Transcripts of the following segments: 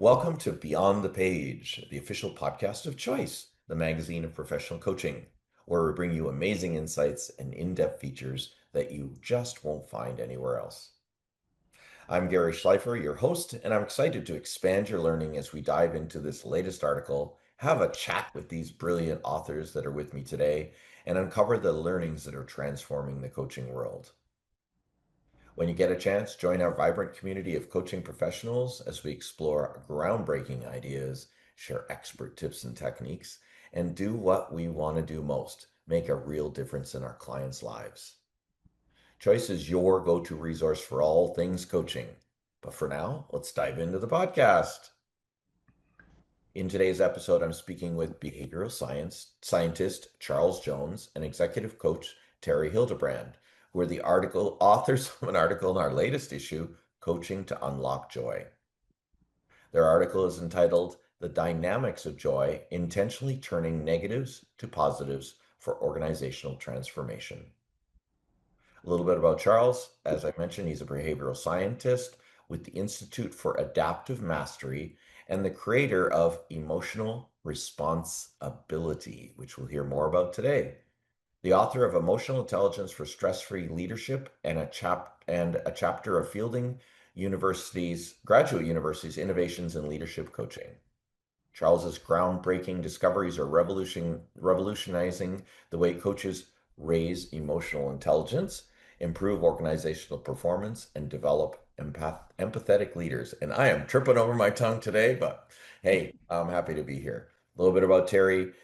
Welcome to Beyond the Page, the official podcast of Choice, the magazine of professional coaching, where we bring you amazing insights and in-depth features that you just won't find anywhere else. I'm Gary Schleifer, your host, and I'm excited to expand your learning as we dive into this latest article, have a chat with these brilliant authors that are with me today, and uncover the learnings that are transforming the coaching world. When you get a chance, join our vibrant community of coaching professionals as we explore groundbreaking ideas, share expert tips and techniques, and do what we want to do most, make a real difference in our clients' lives. Choice is your go-to resource for all things coaching. But for now, let's dive into the podcast. In today's episode, I'm speaking with behavioral science scientist Charles Jones and executive coach Terry Hildebrandt, who are the authors of an article in our latest issue, Coaching to Unlock Joy. Their article is entitled The Dynamics of Joy, Intentionally Turning Negatives to Positives for Organizational Transformation. A little bit about Charles. As I mentioned, he's a behavioral scientist with the Institute for Adaptive Mastery and the creator of Emotional Responsibility, which we'll hear more about today. The author of Emotional Intelligence for Stress-Free Leadership and a chapter of Fielding Graduate University's Innovations in Leadership Coaching. Charles's groundbreaking discoveries are revolutionizing the way coaches raise emotional intelligence, improve organizational performance, and develop empathetic leaders. And I am tripping over my tongue today, but hey, I'm happy to be here. A little bit about Terry.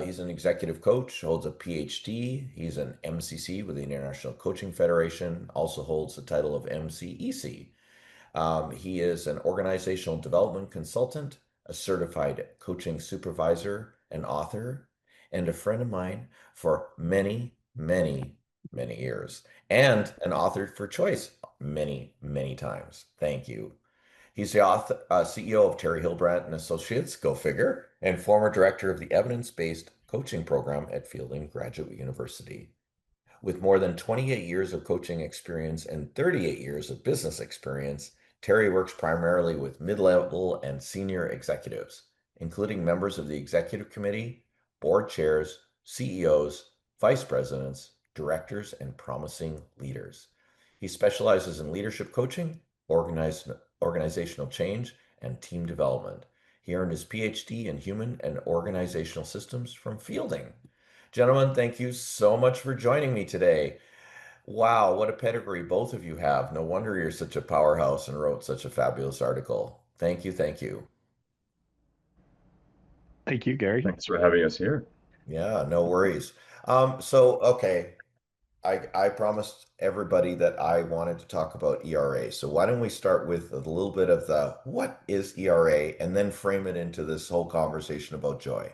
He's an executive coach, holds a PhD. He's an MCC with the International Coaching Federation, also holds the title of MCEC. He is an organizational development consultant, a certified coaching supervisor, an author, and a friend of mine for many, many, many years, and an author for Choice many, many times. Thank you. He's the CEO of Terry Hildebrandt and Associates, go figure, and former director of the evidence-based coaching program at Fielding Graduate University. With more than 28 years of coaching experience and 38 years of business experience, Terry works primarily with mid-level and senior executives, including members of the executive committee, board chairs, CEOs, vice presidents, directors, and promising leaders. He specializes in leadership coaching, organizational change, and team development. He earned his PhD in human and organizational systems from Fielding. Gentlemen, thank you so much for joining me today. Wow, what a pedigree both of you have. No wonder you're such a powerhouse and wrote such a fabulous article. Thank you, thank you. Thank you, Gary. Thanks for having us here. Yeah, no worries. Okay, I promised everybody that I wanted to talk about ERA. So why don't we start with a little bit of the what is ERA and then frame it into this whole conversation about joy.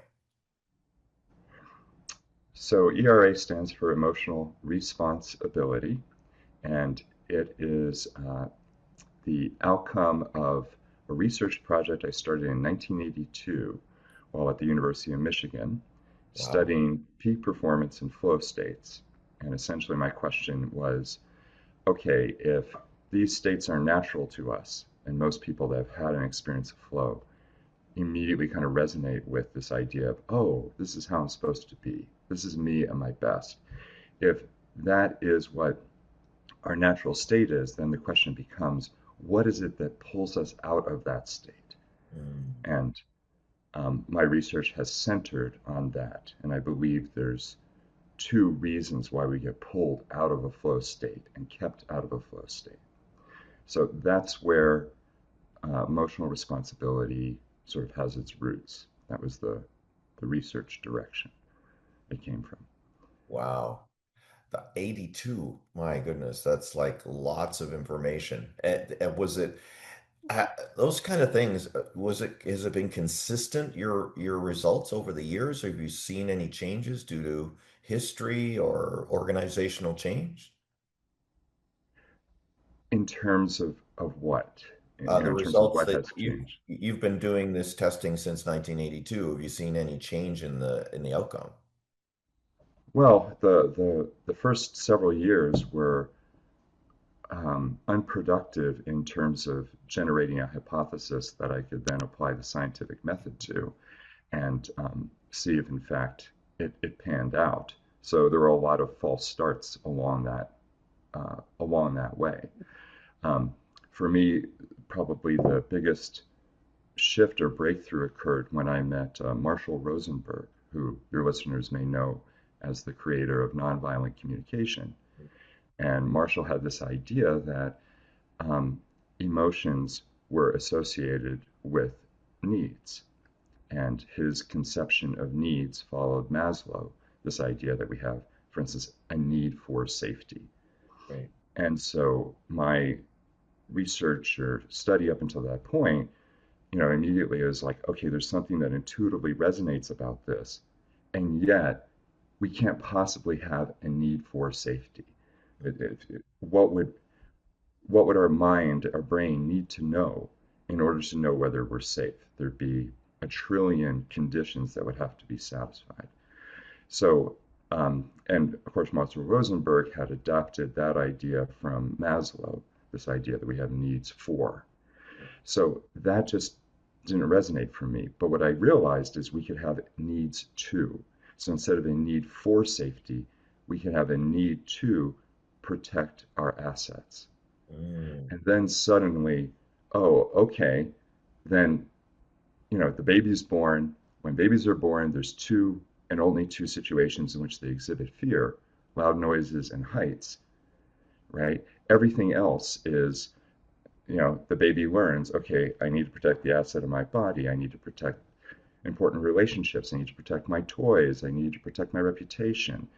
So ERA stands for Emotional Responsibility, and it is the outcome of a research project I started in 1982 while at the University of Michigan, Wow. studying peak performance and flow states. And essentially my question was, okay, if these states are natural to us, and most people that have had an experience of flow immediately kind of resonate with this idea of, oh, this is how I'm supposed to be. This is me at my best. If that is what our natural state is, then the question becomes, what is it that pulls us out of that state? Mm. And my research has centered on that. And I believe there's two reasons why we get pulled out of a flow state and kept out of a flow state. So that's where emotional responsibility sort of has its roots. That was the research direction it came from. Wow. The 82, my goodness, that's like lots of information. And was it those kind of things, has it been consistent, your results over the years? Have you seen any changes due to history or organizational change? In terms of what? The In terms of results what that has changed? you've been doing this testing since 1982, have you seen any change in the outcome? Well, the first several years were unproductive in terms of generating a hypothesis that I could then apply the scientific method to and see if, in fact, it panned out. So there were a lot of false starts along that way. Um, for me, probably the biggest shift or breakthrough occurred when I met Marshall Rosenberg, who your listeners may know as the creator of nonviolent communication. And Marshall had this idea that um, emotions were associated with needs. And his conception of needs followed Maslow, this idea that we have, for instance, a need for safety. Right. And so my research or study up until that point, immediately it was like, okay, there's something that intuitively resonates about this. And yet we can't possibly have a need for safety. What would our mind, our brain need to know in order to know whether we're safe? There'd be a trillion conditions that would have to be satisfied. So, and of course, Marshall Rosenberg had adopted that idea from Maslow, this idea that we have needs for. So that just didn't resonate for me. But what I realized is we could have needs to. So instead of a need for safety, we can have a need to protect our assets. Mm. And then suddenly, oh, okay, then, the baby's born. When babies are born, there's two and only two situations in which they exhibit fear: loud noises and heights, right? Everything else is, the baby learns, okay, I need to protect the asset of my body. I need to protect important relationships. I need to protect my toys. I need to protect my reputation.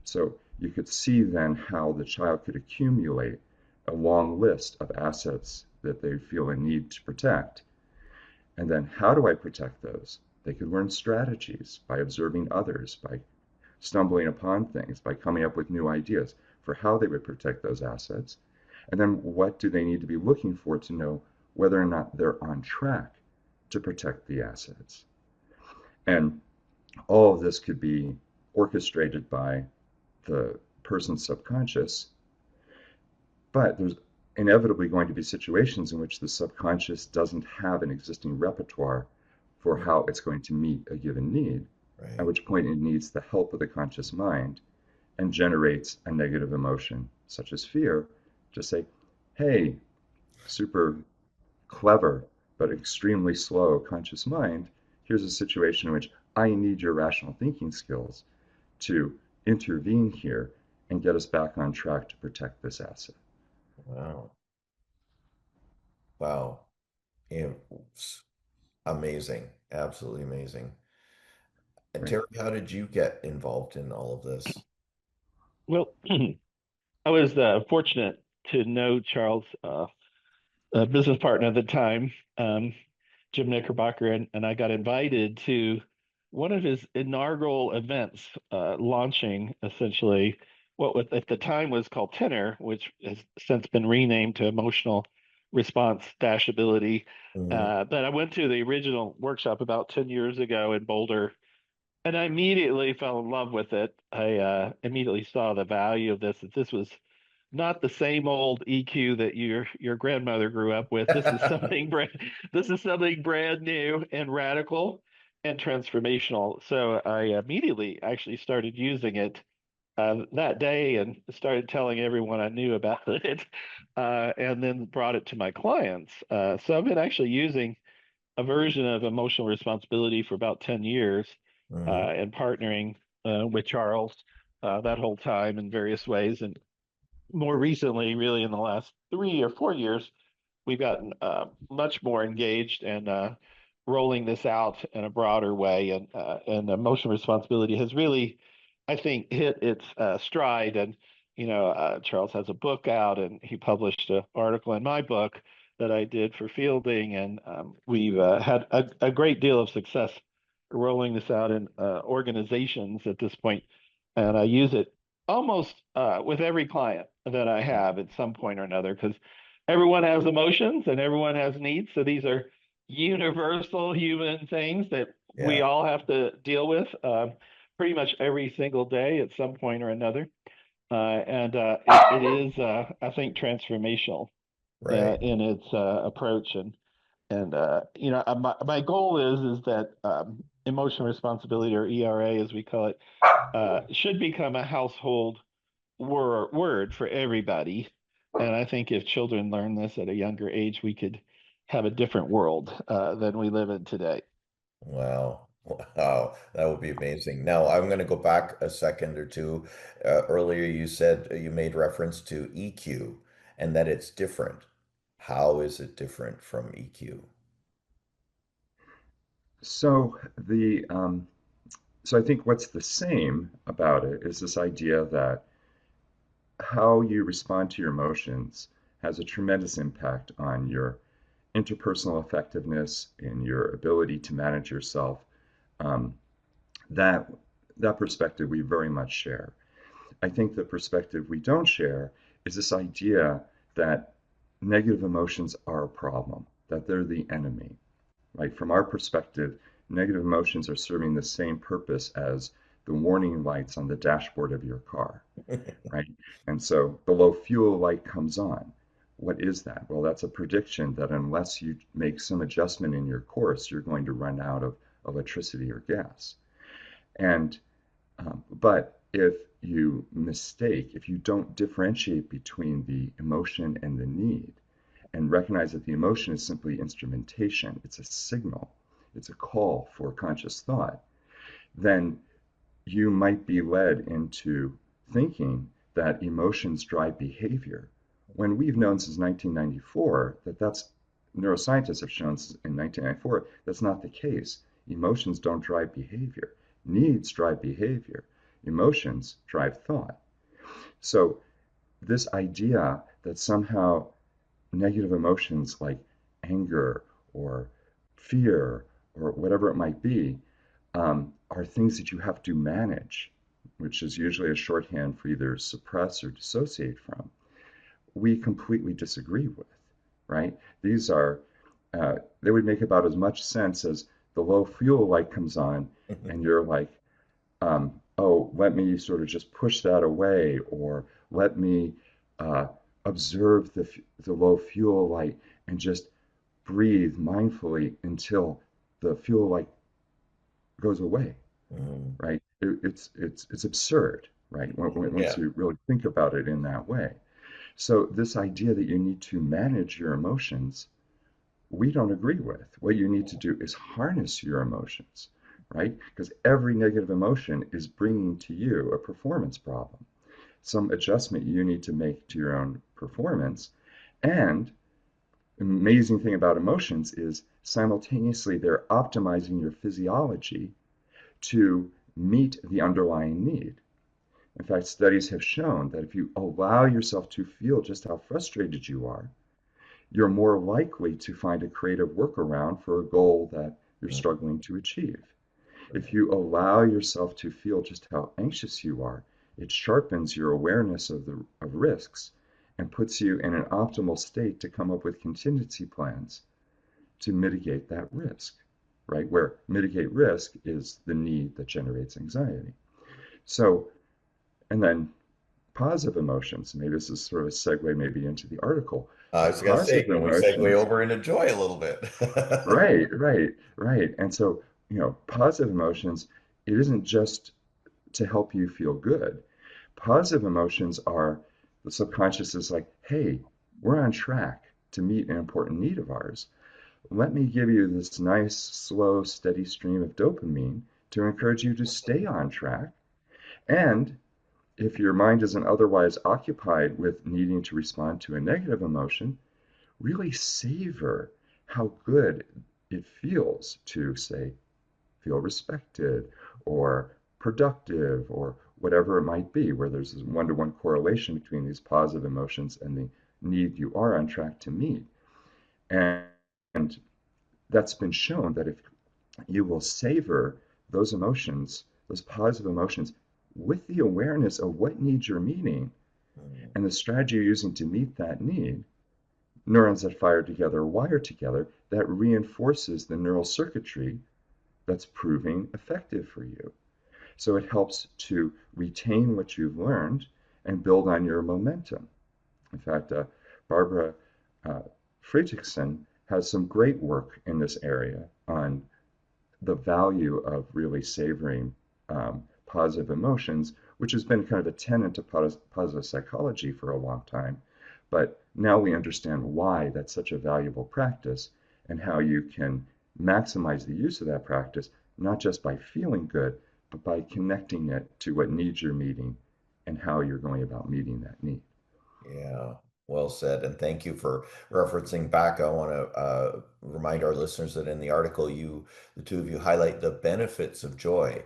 So you could see then how the child could accumulate a long list of assets that they feel a need to protect. And then how do I protect those? They could learn strategies by observing others, by stumbling upon things, by coming up with new ideas for how they would protect those assets. And then what do they need to be looking for to know whether or not they're on track to protect the assets? And all of this could be orchestrated by the person's subconscious, but there's inevitably going to be situations in which the subconscious doesn't have an existing repertoire for Mm. how it's going to meet a given need, at Right. which point it needs the help of the conscious mind and generates a negative emotion, such as fear, to say, hey, super clever but extremely slow conscious mind, here's a situation in which I need your rational thinking skills to intervene here and get us back on track to protect this asset. Wow. Wow. Yeah, amazing. Absolutely amazing. And Right. Terry, how did you get involved in all of this? Well, I was fortunate to know Charles, a business partner at the time, Jim Knickerbocker, and I got invited to one of his inaugural events, launching essentially what was, at the time was called Tenor, which has since been renamed to Emotional Response Dash Ability. Mm. But I went to the original workshop about 10 years ago in Boulder, and I immediately fell in love with it. I immediately saw the value of this, that this was not the same old EQ that your grandmother grew up with. This is something brand new and radical and transformational. So I immediately actually started using it that day and started telling everyone I knew about it, and then brought it to my clients. So I've been actually using a version of emotional responsibility for about 10 years, Mm. and partnering with Charles that whole time in various ways. And more recently, really in the last 3 or 4 years, we've gotten much more engaged and rolling this out in a broader way. And emotional responsibility has really, I think, hit its stride. And Charles has a book out, and he published an article in my book that I did for Fielding, and we've had a great deal of success rolling this out in organizations at this point. And I use it almost with every client that I have at some point or another, because everyone has emotions and everyone has needs. So these are universal human things that we Yeah. all have to deal with pretty much every single day at some point or another. And it is, I think, transformational Right. in its approach. And my goal is that emotional responsibility, or ERA as we call it, should become a household word for everybody. And I think if children learn this at a younger age, we could have a different world than we live in today. Wow. Wow. That would be amazing. Now, I'm going to go back a second or two. Earlier, you said you made reference to EQ and that it's different. How is it different from EQ? So the so I think what's the same about it is this idea that how you respond to your emotions has a tremendous impact on your interpersonal effectiveness and your ability to manage yourself. Um, that that perspective we very much share. I think the perspective we don't share is this idea that negative emotions are a problem, that they're the enemy. Right? From our perspective, negative emotions are serving the same purpose as the warning lights on the dashboard of your car, right? And so the low fuel light comes on. What is that? Well, that's a prediction that unless you make some adjustment in your course, you're going to run out of electricity or gas. And but if you mistake, if you don't differentiate between the emotion and the need, and recognize that the emotion is simply instrumentation, it's a signal, it's a call for conscious thought, then you might be led into thinking that emotions drive behavior. When we've known since 1994 that neuroscientists have shown in 1994 that's not the case. Emotions don't drive behavior. Needs drive behavior. Emotions drive thought. So this idea that somehow negative emotions like anger or fear or whatever it might be are things that you have to manage, which is usually a shorthand for either suppress or dissociate from, we completely disagree with, right? These are, they would make about as much sense as the low fuel light comes on and you're like, oh, let me sort of just push that away, or let me uh, observe the low fuel light and just breathe mindfully until the fuel light goes away, Mhm. right? It's absurd, right? Once Yeah. you really think about it in that way. So this idea that you need to manage your emotions, we don't agree with. What you need to do is harness your emotions, right? Because every negative emotion is bringing to you a performance problem, some adjustment you need to make to your own performance. And the amazing thing about emotions is simultaneously they're optimizing your physiology to meet the underlying need. In fact, studies have shown that if you allow yourself to feel just how frustrated you are, you're more likely to find a creative workaround for a goal that you're Mhm. struggling to achieve. If you allow yourself to feel just how anxious you are, it sharpens your awareness of risks and puts you in an optimal state to come up with contingency plans to mitigate that risk, right? Where mitigate risk is the need that generates anxiety. So, and then positive emotions, maybe this is sort of a segue maybe into the article, I but was gonna say, positive can we segue emotions, over into joy a little bit? right. And so, positive emotions, it isn't just to help you feel good. Positive emotions are the subconscious is like, hey, we're on track to meet an important need of ours. Let me give you this nice, slow, steady stream of dopamine to encourage you to stay on track. And if your mind isn't otherwise occupied with needing to respond to a negative emotion, really savor how good it feels to, say, feel respected or productive or whatever it might be, where there's this one-to-one correlation between these positive emotions and the need you are on track to meet. And that's been shown that if you will savor those emotions, those positive emotions, with the awareness of what needs you're meeting Mhm. and the strategy you're using to meet that need, neurons that fire together wire together, that reinforces the neural circuitry that's proving effective for you. So it helps to retain what you've learned and build on your momentum. In fact, Barbara uh, Fredrickson has some great work in this area on the value of really savoring positive emotions, which has been kind of a tenet of positive psychology for a long time. But now we understand why that's such a valuable practice and how you can maximize the use of that practice, not just by feeling good, but by connecting it to what needs you're meeting and how you're going about meeting that need. Yeah, well said. And thank you for referencing back. I want to remind our listeners that in the article, the two of you highlight the benefits of joy,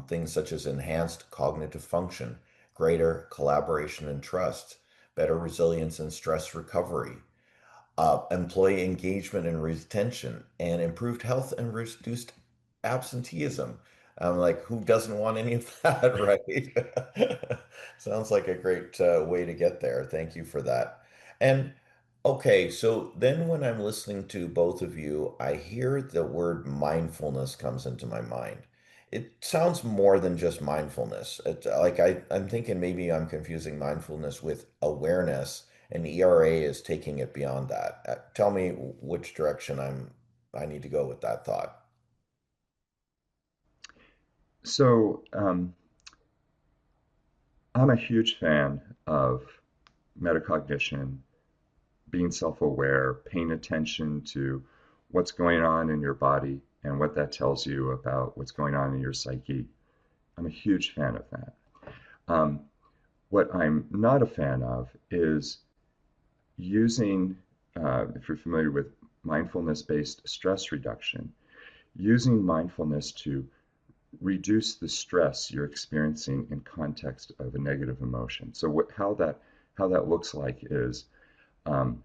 things such as enhanced cognitive function, greater collaboration and trust, better resilience and stress recovery, employee engagement and retention, and improved health and reduced absenteeism. I'm like, who doesn't want any of that, right? Sounds like a great way to get there. Thank you for that. And okay, so then when I'm listening to both of you, I hear the word mindfulness comes into my mind. It sounds more than just mindfulness. I'm thinking maybe I'm confusing mindfulness with awareness, and ERA is taking it beyond that. Tell me which direction I need to go with that thought. So I'm a huge fan of metacognition, being self aware, paying attention to what's going on in your body and what that tells you about what's going on in your psyche. I'm a huge fan of that. Um, what I'm not a fan of is using, if you're familiar with mindfulness based stress reduction, using mindfulness to reduce the stress you're experiencing in context of a negative emotion. So how that looks like is um,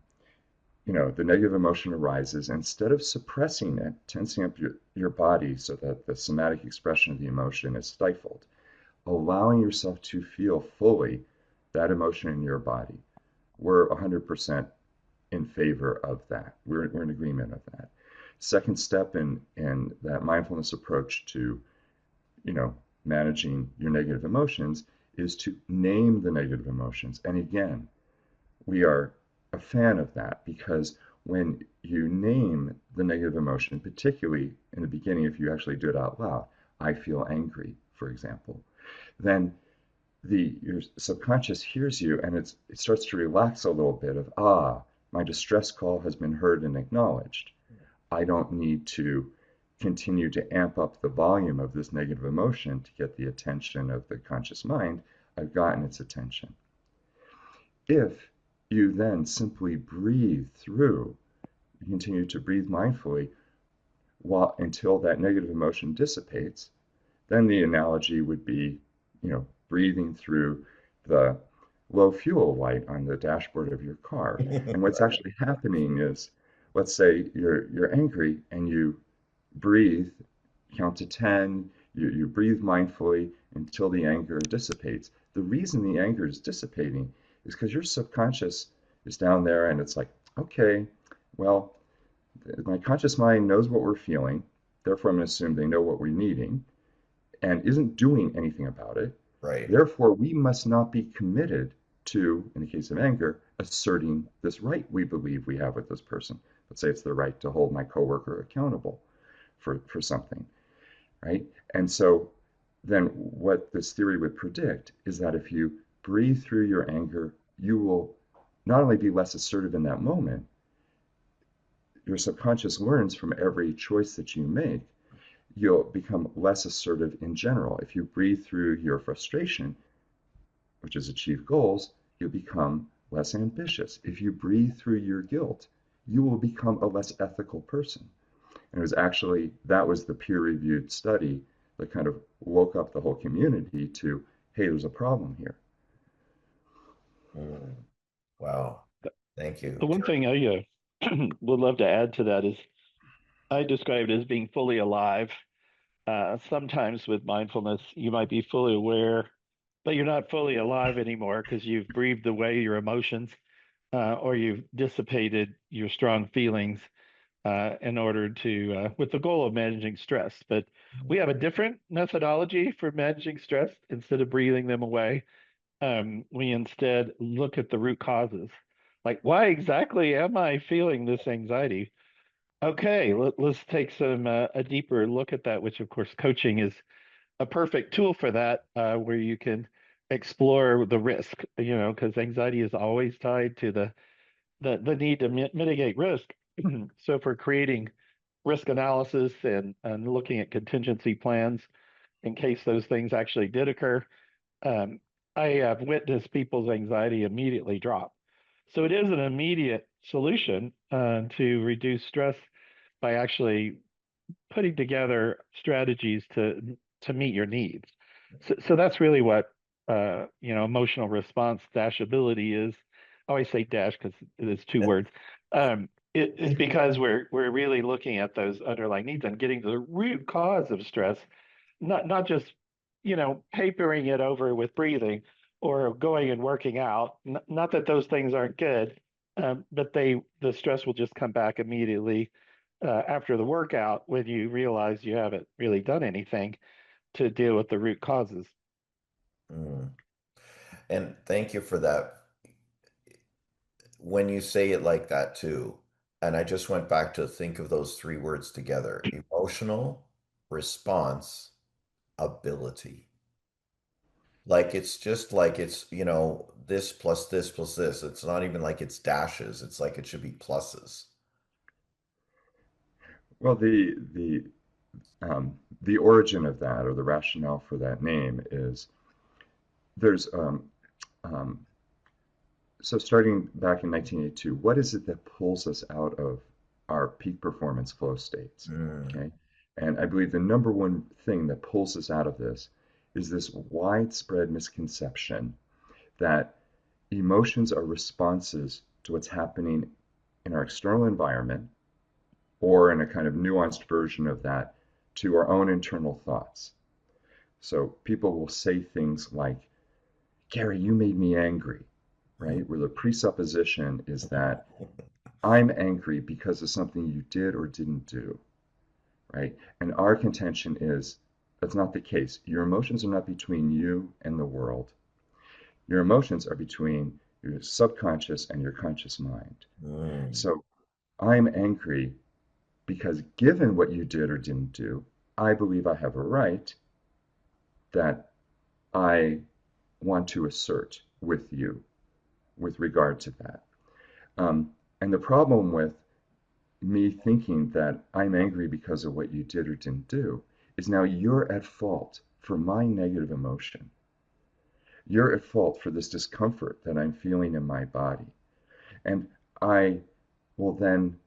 the negative emotion arises, instead of suppressing it, tensing up your body so that the somatic expression of the emotion is stifled, allowing yourself to feel fully that emotion in your body. We're 100% in favor of that. We're in agreement of that. Second step in that mindfulness approach to, you know, managing your negative emotions is to name the negative emotions. And again, we are a fan of that because when you name the negative emotion, particularly in the beginning, if you actually do it out loud, I feel angry, for example, then your subconscious hears you and it starts to relax a little bit of, my distress call has been heard and acknowledged. I don't need to continue to amp up the volume of this negative emotion to get the attention of the conscious mind. I've gotten its attention. If you then simply breathe through, you continue to breathe mindfully until that negative emotion dissipates, then the analogy would be, breathing through the low fuel light on the dashboard of your car. And what's Right. actually happening is, let's say you're angry and you breathe, count to 10, you breathe mindfully until the anger dissipates. The reason the anger is dissipating is because your subconscious is down there and it's like, okay, well, my conscious mind knows what we're feeling, therefore I'm going to assume they know what we're needing and isn't doing anything about it. Right. Therefore, we must not be committed to, in the case of anger, asserting this right we believe we have with this person. Let's say it's the right to hold my coworker accountable for something, right? And so then what this theory would predict is that if you breathe through your anger, you will not only be less assertive in that moment, your subconscious learns from every choice that you make, you'll become less assertive in general. If you breathe through your frustration, which is achieve goals, you'll become less ambitious. If you breathe through your guilt, you will become a less ethical person. And it was actually, that was the peer-reviewed study that kind of woke up the whole community to, hey, there's a problem here. Mm, wow. Thank you, The one Terry. thing I would love to add to that is I describe it as being fully alive. Sometimes with mindfulness, you might be fully aware, but you're not fully alive anymore because you've breathed away your emotions or you've dissipated your strong feelings in order to, with the goal of managing stress. But we have a different methodology for managing stress instead of breathing them away. We instead look at the root causes. Like, why exactly am I feeling this anxiety? Okay, let's take a deeper look at that, which of course coaching is a perfect tool for that, where you can explore the risk, because anxiety is always tied to the need to mitigate risk. So for creating risk analysis and looking at contingency plans in case those things actually did occur, um, I have witnessed people's anxiety immediately drop. So it is an immediate solution to reduce stress by actually putting together strategies to meet your needs. So that's really what emotional response dash ability is. I always say dash because it is two words. It is because we're really looking at those underlying needs and getting to the root cause of stress, not just papering it over with breathing or going and working out. Not that those things aren't good, but the stress will just come back immediately after the workout when you realize you haven't really done anything to deal with the root causes. Mm. And thank you for that. When you say it like that too, and I just went back to think of those three words together: emotional response ability. Like it's just like it's, this plus this plus this. It's not even like it's dashes. It's like it should be pluses. Well, the origin of that, or the rationale for that name, is there's um, so starting back in 1982, what is it that pulls us out of our peak performance flow states? Mm. Okay, and I believe the number one thing that pulls us out of this is this widespread misconception that emotions are responses to what's happening in our external environment, or in a kind of nuanced version of that, to our own internal thoughts. So people will say things like, Gary, you made me angry, right? Where the presupposition is that I'm angry because of something you did or didn't do, right? And our contention is that's not the case. Your emotions are not between you and the world. Your emotions are between your subconscious and your conscious mind. Mm. So I'm angry because given what you did or didn't do, I believe I have a right that I want to assert with you with regard to that. And the problem with me thinking that I'm angry because of what you did or didn't do is now you're at fault for my negative emotion. You're at fault for this discomfort that I'm feeling in my body. And I will then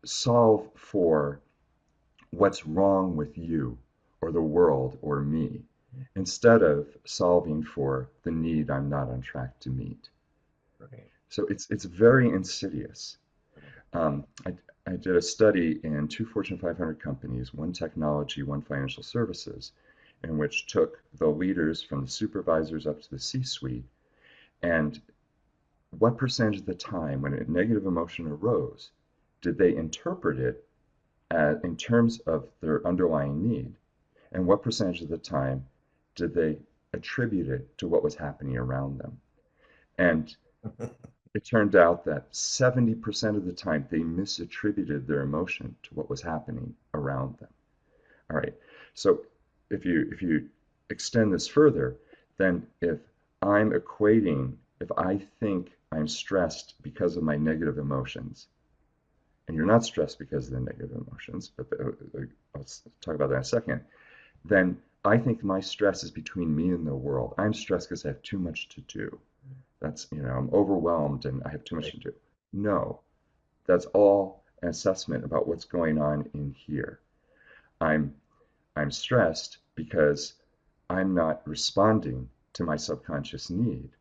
solve for what's wrong with you or the world or me instead of solving for the need I'm not on track to meet. Right. So it's very insidious. I did a study in two Fortune 500 companies, one technology, one financial services, in which took the leaders from the supervisors up to the C-suite, and what percentage of the time when a negative emotion arose did they interpret it in terms of their underlying need, and what percentage of the time did they attribute it to what was happening around them. And it turned out that 70% of the time they misattributed their emotion to what was happening around them. All right. So if you extend this further, then if I think I'm stressed because of my negative emotions, and you're not stressed because of the negative emotions, but let's talk about that in a second, then I think my stress is between me and the world. I'm stressed because I have too much to do. I'm overwhelmed and I have too much Right. to do. No, that's all an assessment about what's going on in here. I'm I'm stressed because I'm not responding to my subconscious need,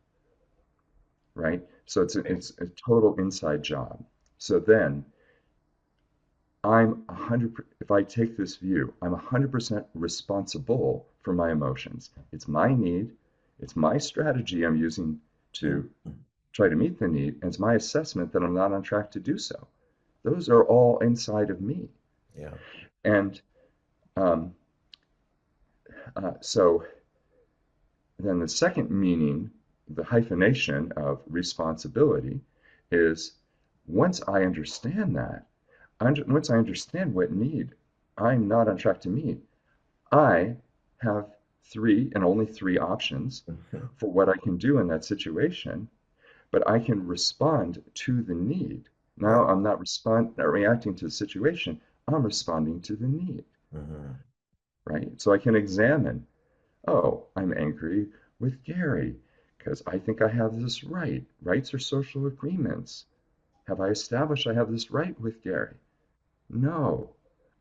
right? So Right. it's a total inside job. So then if I take this view, I'm 100% responsible for my emotions. It's my need, it's my strategy I'm using to try to meet the need, and it's my assessment that I'm not on track to do so. Those are all inside of me. Yeah. And um, so then the second meaning, the hyphenation of responsibility, is once I understand that, once I understand what need I'm not on track to meet, I have three and only three options for what I can do in that situation, but I can respond to the need. Now Right. I'm not reacting to the situation, I'm responding to the need, Hmm. right? So I can examine, oh, I'm angry with Gary because I think I have this right. Rights are social agreements. Have I established I have this right with Gary? No.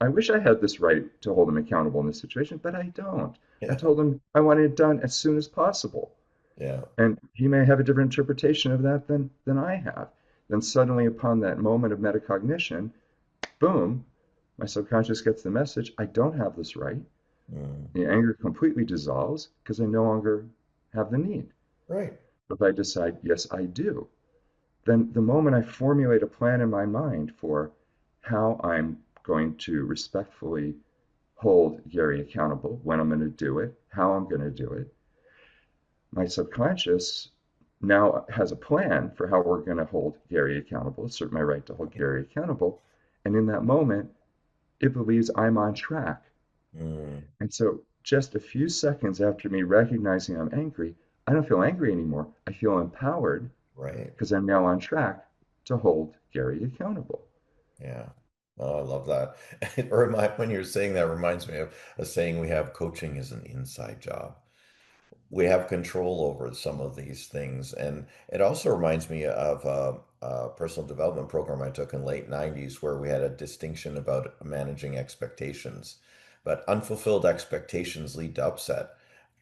I wish I had this right to hold him accountable in this situation, but I don't. I Yeah. told him I wanted it done as soon as possible. Yeah. And he may have a different interpretation of that than I have. Then suddenly, upon that moment of metacognition, boom, my subconscious gets the message I don't have this right. Mm. The anger completely dissolves because I no longer have the need. Right. But if I decide, yes, I do, then the moment I formulate a plan in my mind for how I'm going to respectfully hold Gary accountable, when I'm going to do it, how I'm going to do it, my subconscious now has a plan for how we're going to hold Gary accountable, assert my right to hold Gary accountable. And in that moment, it believes I'm on track. Mm. And so just a few seconds after me recognizing I'm angry, I don't feel angry anymore. I feel empowered Right. because I'm now on track to hold Gary accountable. Yeah. Oh, I love that. When you're saying that, reminds me of a saying we have: coaching is an inside job. We have control over some of these things. And it also reminds me of a personal development program I took in late 90s where we had a distinction about managing expectations. But unfulfilled expectations lead to upset.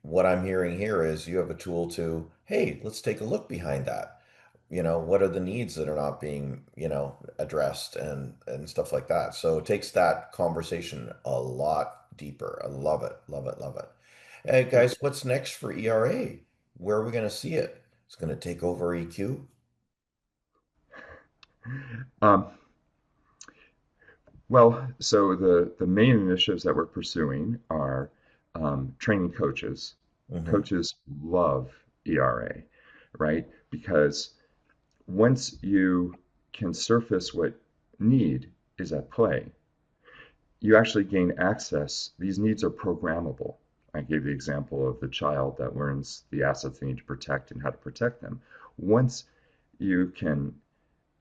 What I'm hearing here is you have a tool to, hey, let's take a look behind that. What are the needs that are not being, addressed and stuff like that. So it takes that conversation a lot deeper. I love it, love it, love it. Hey Yeah. guys, what's next for ERA? Where are we going to see it? It's going to take over EQ. Um, well, so the main initiatives that we're pursuing are training coaches. Hmm. Coaches love ERA, right? Because once you can surface what need is at play, you actually gain access. These needs are programmable. I gave the example of the child that learns the assets they need to protect and how to protect them. Once you can,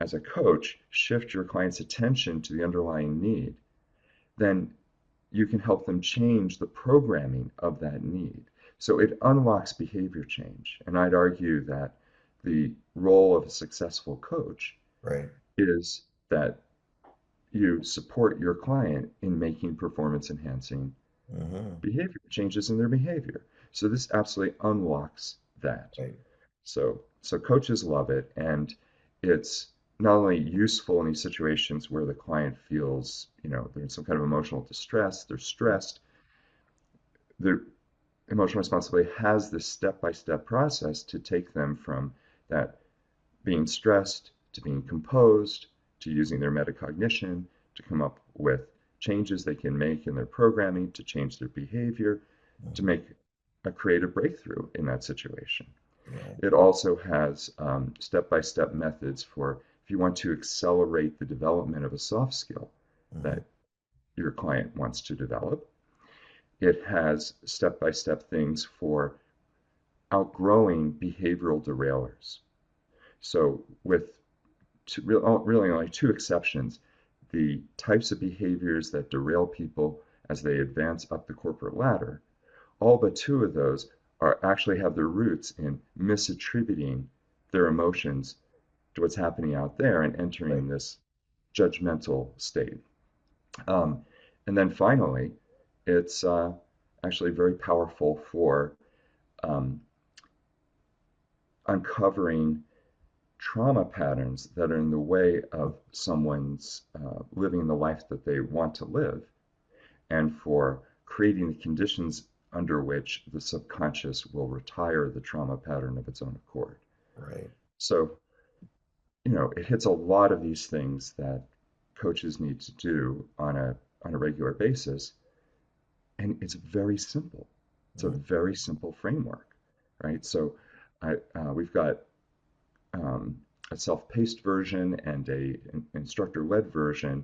as a coach, shift your client's attention to the underlying need, then you can help them change the programming of that need. So it unlocks behavior change. And I'd argue that the role of a successful coach Right. is that you support your client in making performance enhancing Hmm. behavior changes in their behavior. So this absolutely unlocks that. Right. So coaches love it, and it's not only useful in these situations where the client feels, they're in some kind of emotional distress, they're stressed. The emotional responsibility has this step-by-step process to take them from that being stressed to being composed to using their metacognition to come up with changes they can make in their programming to change their behavior to Hmm. make a creative breakthrough in that situation. Yeah. It also has step-by-step methods for if you want to accelerate the development of a soft skill Hmm. that your client wants to develop. It has step-by-step things for outgrowing behavioral derailers. So with really only two exceptions, the types of behaviors that derail people as they advance up the corporate ladder, all but two of those actually have their roots in misattributing their emotions to what's happening out there and Right. entering this judgmental state. Um, and then finally, it's actually very powerful for um, uncovering trauma patterns that are in the way of someone's living the life that they want to live, and for creating the conditions under which the subconscious will retire the trauma pattern of its own accord. Right. So, it hits a lot of these things that coaches need to do on a regular basis, and it's very simple. It's a Mm. very simple framework. right? So we've got um, a self-paced version and a instructor-led version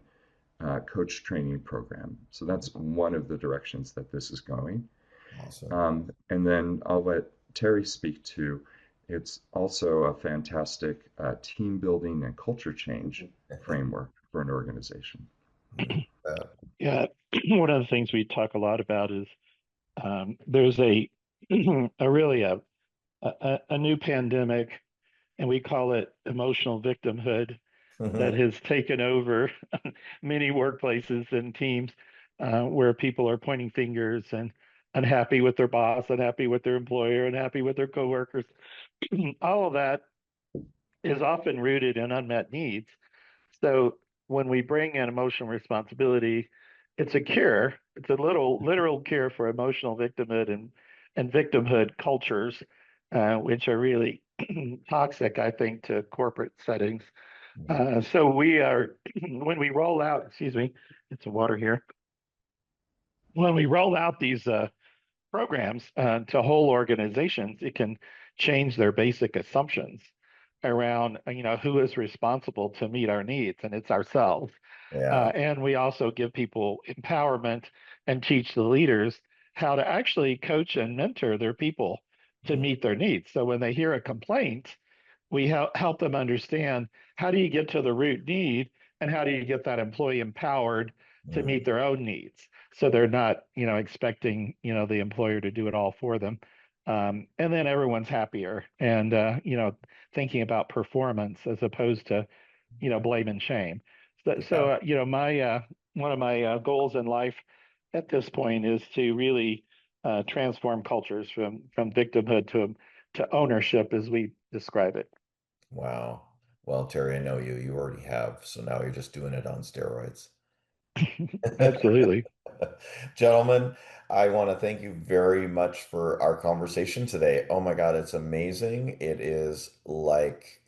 coach training program. So that's one of the directions that this is going. Awesome. And then I'll let Terry speak to it's also a fantastic team building and culture change framework for an organization. Uh, Yeah, one of the things we talk a lot about is there's a a really a new pandemic, and we call it emotional victimhood that has taken over many workplaces and teams where people are pointing fingers and unhappy with their boss, unhappy with their employer, unhappy with their coworkers. All of that is often rooted in unmet needs. So when we bring in emotional responsibility, it's a cure. It's a little literal cure for emotional victimhood and victimhood cultures, which are really toxic, I think, to corporate settings. So we are, when we roll out, excuse me, get some water here. When we roll out these programs to whole organizations, it can change their basic assumptions around, who is responsible to meet our needs, and it's ourselves. yeah. And we also give people empowerment and teach the leaders how to actually coach and mentor their people to meet their needs. So when they hear a complaint, we help them understand how do you get to the root need and how do you get that employee empowered to Mm, meet their own needs so they're not expecting the employer to do it all for them. And then everyone's happier and thinking about performance as opposed to blame and shame. yeah. My one of my goals in life at this point is to really transform cultures from victimhood to ownership as we describe it. Wow. Well, Terry, I know you. You already have. So now you're just doing it on steroids. Absolutely. Gentlemen, I want to thank you very much for our conversation today. Oh my God, it's amazing. It is like,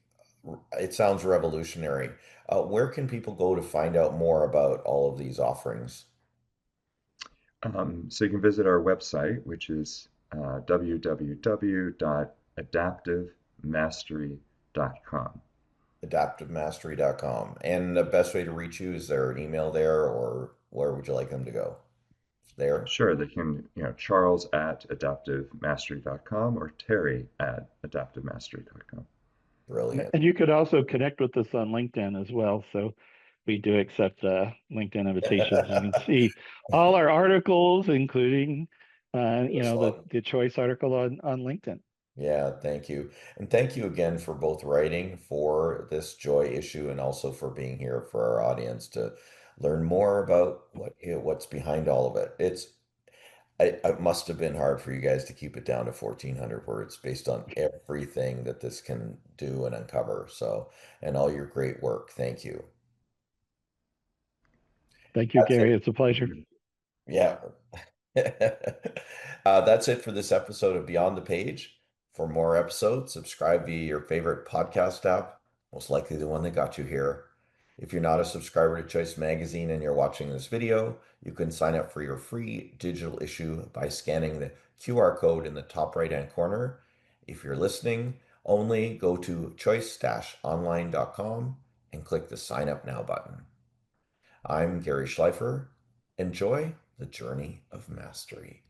it sounds revolutionary. Where can people go to find out more about all of these offerings? So you can visit our website, which is www.adaptivemastery.com. AdaptiveMastery.com. And the best way to reach you, is there an email there or where would you like them to go? There? Sure, they can, Charles at adaptivemastery.com or Terry at adaptivemastery.com. Brilliant. And you could also connect with us on LinkedIn as well. So we do accept LinkedIn invitations. You can see all our articles, including Excellent. the choice article on LinkedIn. Yeah, thank you. And thank you again for both writing for this joy issue and also for being here for our audience to learn more about what's behind all of it. It must have been hard for you guys to keep it down to 1,400 words based on everything that this can do and uncover. So, and all your great work. Thank you. Thank you, That's Gary. it. It's a pleasure. Yeah. That's it for this episode of Beyond the Page. For more episodes, subscribe via your favorite podcast app, most likely the one that got you here. If you're not a subscriber to Choice Magazine and you're watching this video, you can sign up for your free digital issue by scanning the QR code in the top right-hand corner. If you're listening, only go to choice-online.com and click the Sign Up Now button. I'm Gary Schleifer. Enjoy the journey of mastery.